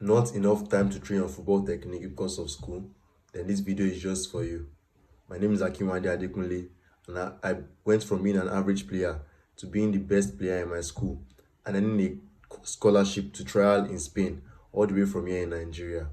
not enough time to train your football technique because of school, then this video is just for you. My name is Akinwande Adekunle, and I went from being an average player to being the best player in my school and earning a scholarship to trial in Spain, all the way from here in Nigeria.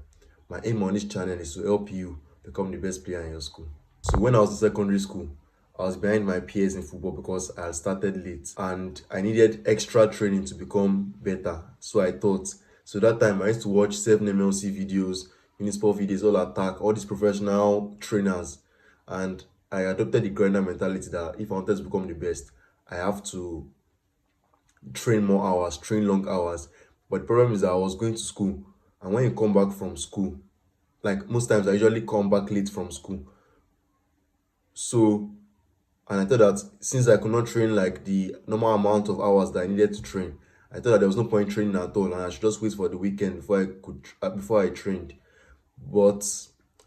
My aim on this channel is to help you become the best player in your school. So when I was in secondary school, I was behind my peers in football because I had started late and I needed extra training to become better. So I thought. So that time I used to watch 7MLC videos, Unisport videos, all attack, all these professional trainers. And I adopted the grinder mentality that if I wanted to become the best, I have to train more hours, train long hours. But the problem is that I was going to school. And when you come back from school, like most times I usually come back late from school. So, and I thought that since I could not train like the normal amount of hours that I needed to train, I thought that there was no point training at all, and I should just wait for the weekend before I trained. But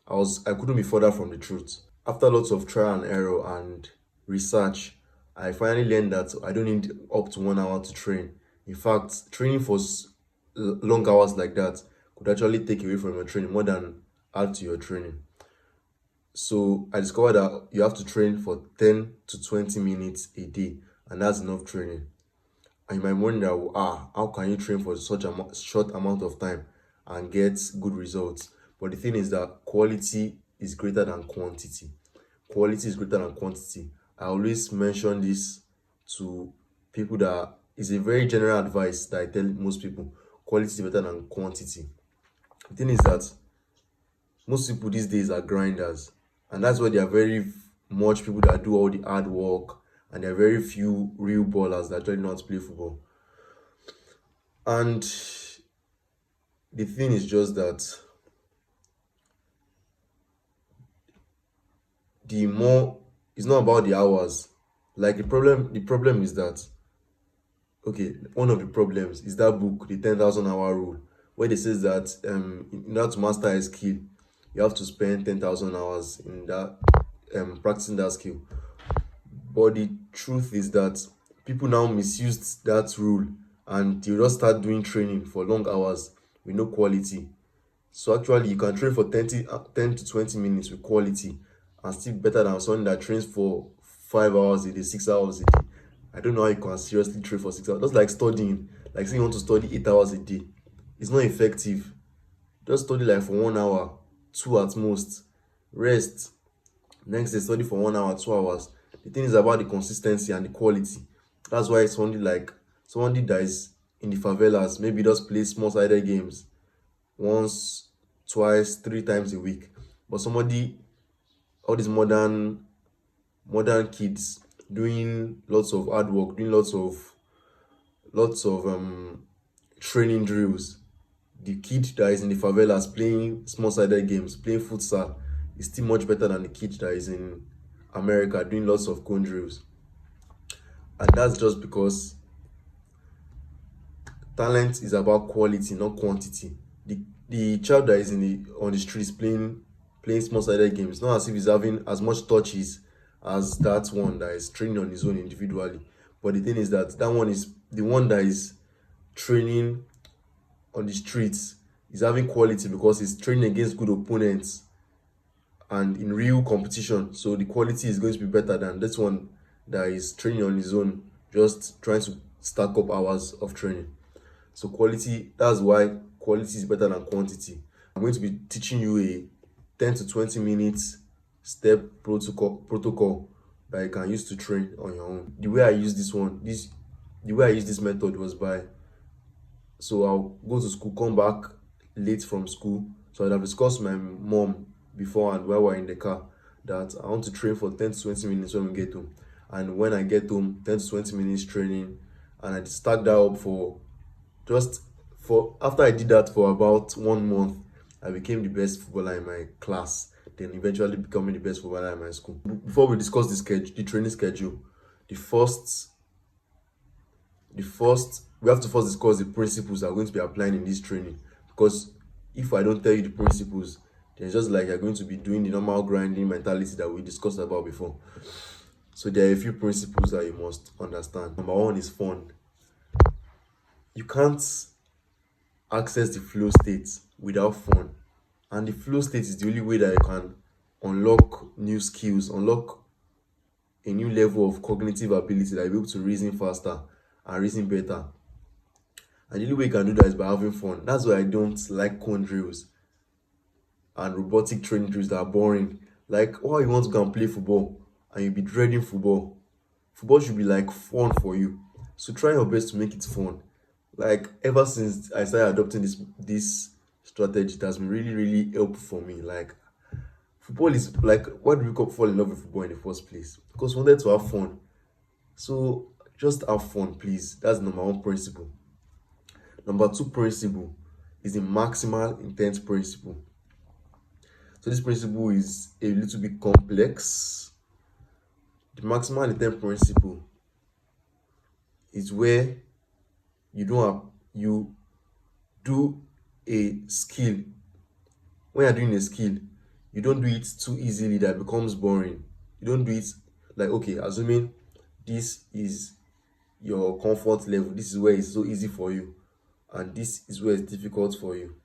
I couldn't be further from the truth. After lots of trial and error and research, I finally learned that I don't need up to 1 hour to train. In fact, training for long hours like that could actually take away from your training more than add to your training. So I discovered that you have to train for 10 to 20 minutes a day, and that's enough training. And you might wonder, how can you train for such a short amount of time and get good results? But the thing is that quality is greater than quantity. Quality is greater than quantity. I always mention this to people that is a very general advice that I tell most people. Quality is better than quantity. The thing is that most people these days are grinders, and that's why there are very much people that do all the hard work, and there are very few real ballers that actually know how to play football. And the thing is just that the more it's not about the hours. Like the problem is that, okay, one of the problems is that book, the 10,000 hour rule, where they says that in order to master a skill, you have to spend 10,000 hours in that practicing that skill. But the truth is that people now misused that rule, and you just start doing training for long hours with no quality. So actually, you can train for 10 to 20 minutes with quality and still better than someone that trains for 5 hours a day, 6 hours a day. I don't know how you can seriously train for 6 hours. Just like studying, like saying you want to study 8 hours a day. It's not effective. Just study like for 1 hour, two at most. Rest. Next day, study for 1 hour, 2 hours. The thing is about the consistency and the quality. That's why somebody that is in the favelas maybe just play small-sided games once, twice, 3 times a week. But all these modern kids doing lots of hard work, doing lots of training drills. The kid that is in the favelas playing small-sided games, playing futsal, is still much better than the kid that is in America doing lots of cone drills. And that's just because talent is about quality, not quantity. The child that is on the streets playing small-sided games, not as if he's having as much touches as that one that is training on his own individually. But the thing is that one is the one that is training on the streets is having quality because he's training against good opponents and in real competition. So the quality is going to be better than this one that is training on his own, just trying to stack up hours of training. So that's why quality is better than quantity. I'm going to be teaching you a 10 to 20 minutes step protocol that you can use to train on your own. The way I use this method was so I'll go to school, come back late from school. So I'd have discussed with my mom beforehand while we're in the car that I want to train for 10 to 20 minutes when we get home. And when I get home, 10 to 20 minutes training, and I stack that up after I did that for about 1 month, I became the best footballer in my class, then eventually becoming the best footballer in my school. Before we discuss the training schedule, the first we have to first discuss the principles that are going to be applying in this training. Because if I don't tell you the principles, then it's just like you're going to be doing the normal grinding mentality that we discussed about before. So there are a few principles that you must understand. Number one is fun. You can't access the flow state without fun. And the flow state is the only way that you can unlock new skills, unlock a new level of cognitive ability that you're able to reason faster and reason better. And the only way you can do that is by having fun. That's why I don't like cone drills and robotic training drills that are boring. Like, why you want to go and play football and you'll be dreading football? Football should be like fun for you. So try your best to make it fun. Like ever since I started adopting this strategy, it has been really, really helpful for me. Like football is like, why do we fall in love with football in the first place? Because we wanted to have fun. So just have fun, please. That's number one principle. Number two principle is the maximal intent principle. So this principle is a little bit complex. The maximal intent principle is where you do a skill. When you're doing a skill, you don't do it too easily that it becomes boring. You don't do it like, okay, assuming this is your comfort level, this is where it's so easy for you, and this is where it's difficult for you.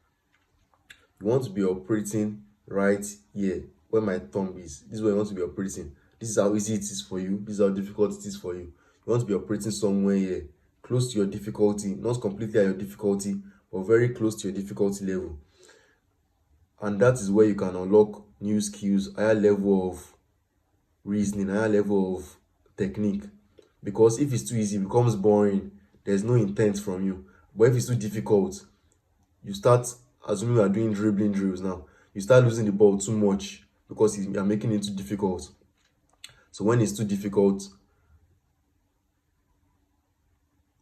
You want to be operating right here where my thumb is. This is where you want to be operating. This is how easy it is for you. This is how difficult it is for you. You want to be operating somewhere here, close to your difficulty, not completely at your difficulty, but very close to your difficulty level. And that is where you can unlock new skills, higher level of reasoning, higher level of technique. Because if it's too easy, it becomes boring. There's no intent from you. But if it's too difficult, you start assuming you are doing dribbling drills now. You start losing the ball too much because you are making it too difficult. So when it's too difficult,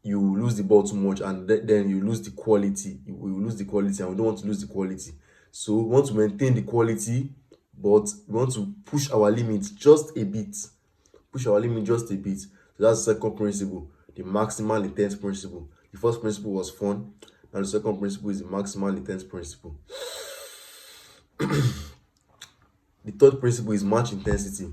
you lose the ball too much, and then you lose the quality. You will lose the quality, and we don't want to lose the quality. So we want to maintain the quality, but we want to push our limits just a bit. Push our limit just a bit. So that's the second principle, the maximal intent principle. The first principle was fun. Now the second principle is the maximal intent principle. The third principle is match intensity.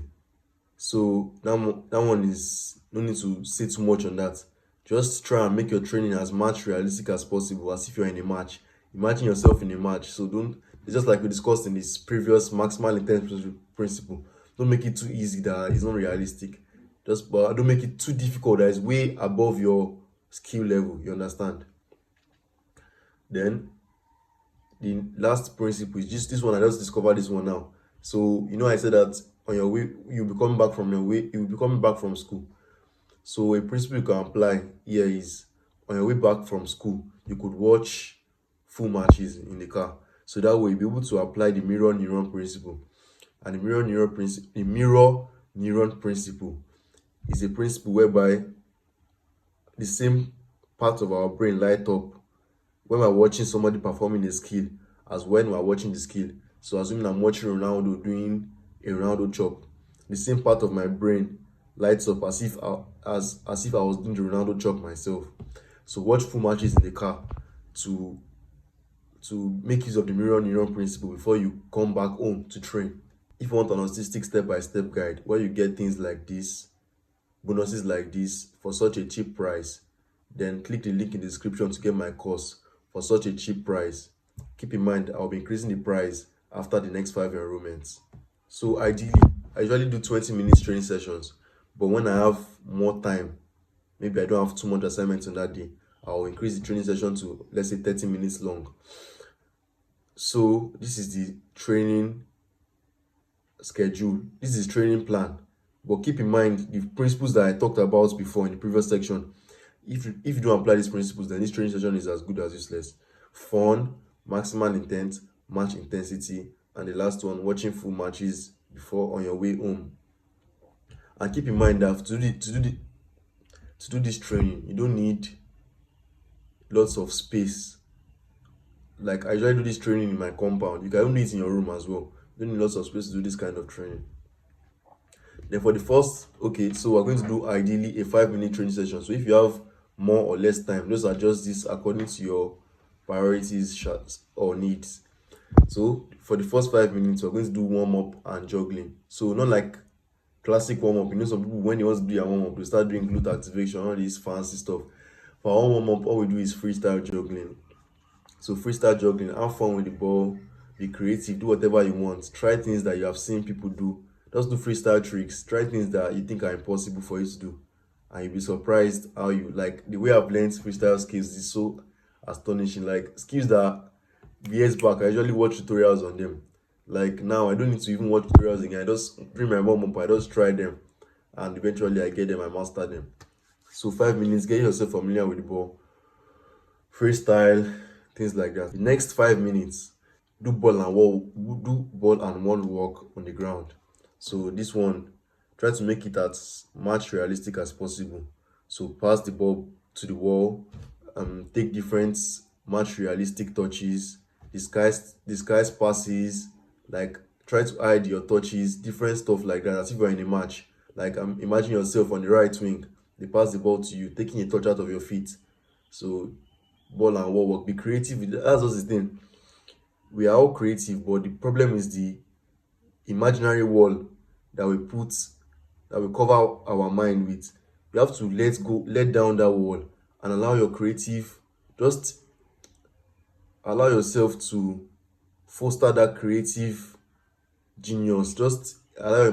So that one is no need to say too much on that. Just try and make your training as match realistic as possible, as if you're in a match. Imagine yourself in a match. So don't, it's just like we discussed in this previous maximal intent principle. Don't make it too easy that it's not realistic. But don't make it too difficult that is way above your skill level. You understand? Then the last principle is just this one. I just discovered this one now. So I said that on your way you'll be coming back from school. So a principle you can apply here is on your way back from school, you could watch full matches in the car. So that way you'll be able to apply the mirror neuron principle. And the mirror neuron principle is a principle whereby the same part of our brain light up when we're watching somebody performing a skill as when we're watching the skill. So assuming I'm watching Ronaldo doing a Ronaldo chop, the same part of my brain lights up as if I was doing the Ronaldo chop myself. So watch full matches in the car to make use of the mirror neuron principle before you come back home to train. If you want an autistic step-by-step guide where you get things like this, bonuses like this for such a cheap price, then click the link in the description to get my course for such a cheap price. Keep in mind, I'll be increasing the price after the next 5 enrollments. So ideally, I usually do 20 minutes training sessions, but when I have more time, maybe I don't have too much assignments on that day, I'll increase the training session to, let's say, 30 minutes long. So this is the training schedule. This is training plan. But keep in mind the principles that I talked about before in the previous section. If you don't apply these principles, then this training session is as good as useless. Fun, maximal intent, match intensity, and the last one, watching full matches before on your way home. And keep in mind that to do this training, you don't need lots of space. Like I usually do this training in my compound. You can even do it in your room as well. You don't need lots of space to do this kind of training. Then for the first, okay, so we're going to do ideally a 5-minute training session. So if you have more or less time, just adjust this according to your priorities or needs. So for the first 5 minutes, we're going to do warm-up and juggling. So not like classic warm-up. Some people, when they want to do their warm-up, they start doing glute activation, all this fancy stuff. For our warm-up, all we do is freestyle juggling. So freestyle juggling, have fun with the ball, be creative, do whatever you want. Try things that you have seen people do. Just do freestyle tricks. Try things that you think are impossible for you to do. And you'll be surprised how you like the way I've learned freestyle skills is so astonishing. Like skills that years back I usually watch tutorials on them. Like now I don't need to even watch tutorials again. I just bring my mom up, I just try them, and eventually I get them, I master them. So 5 minutes, get yourself familiar with the ball, freestyle, things like that. The next 5 minutes, do ball and wall walk on the ground. So this one, try to make it as much realistic as possible. So pass the ball to the wall, take different much realistic touches, disguise passes, like try to hide your touches, different stuff like that, as if you're in a match. Like imagine yourself on the right wing, they pass the ball to you, taking a touch out of your feet. So ball and wall work, be creative. That's just the thing. We are all creative, but the problem is the imaginary wall that we put, that we cover our mind with. You have to let down that wall and allow your creative, just allow yourself to foster that creative genius. Just allow your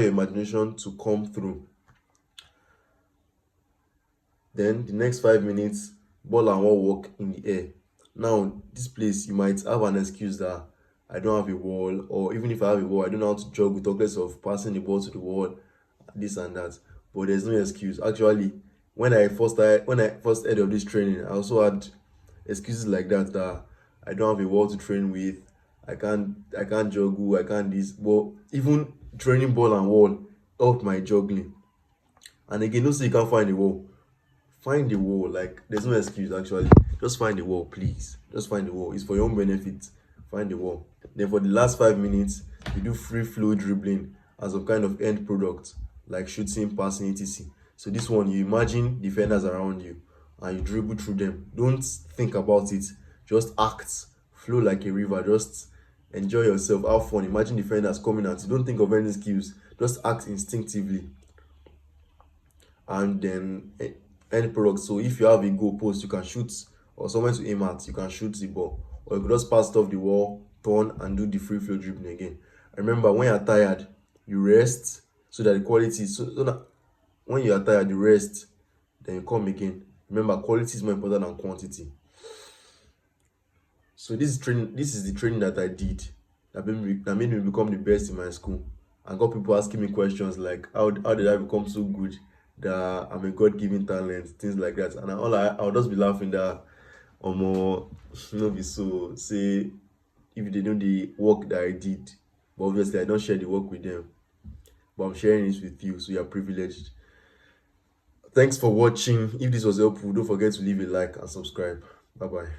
imagination to come through. Then the next 5 minutes, ball and wall walk in the air. Now, this place you might have an excuse that I don't have a wall, or even if I have a wall, I don't know how to jog with talkless of passing the ball to the wall, this and that. But there's no excuse. Actually, when I first heard of this training, I also had excuses like that, that I don't have a wall to train with, I can't juggle, I can't this. But even training ball and wall helped my juggling. And again, don't say you can't find a wall. Find the wall. Like there's no excuse actually. Just find the wall, please. Just find the wall. It's for your own benefit. Find the wall. Then for the last 5 minutes, you do free flow dribbling as a kind of end product, like shooting, passing, etc. So this one, you imagine defenders around you and you dribble through them. Don't think about it. Just act. Flow like a river. Just enjoy yourself. Have fun. Imagine defenders coming at you. Don't think of any skills. Just act instinctively. And then end product. So if you have a goal post, you can shoot, or somewhere to aim at, you can shoot the ball, or you could just pass it off the wall, turn, and do the free flow dribbling again. Remember, when you're tired, you rest, so that the quality, so that when you are tired, you rest, then you come again. Remember, quality is more important than quantity. So this is training. This is the training that I did that made me become the best in my school. And got people asking me questions like, how did I become so good? That I'm a God-given talent, things like that. And I'll just be laughing that more no be so say if they know the work that I did. But obviously I don't share the work with them. But I'm sharing it with you, so you're privileged. Thanks for watching. If this was helpful, don't forget to leave a like and subscribe. Bye bye.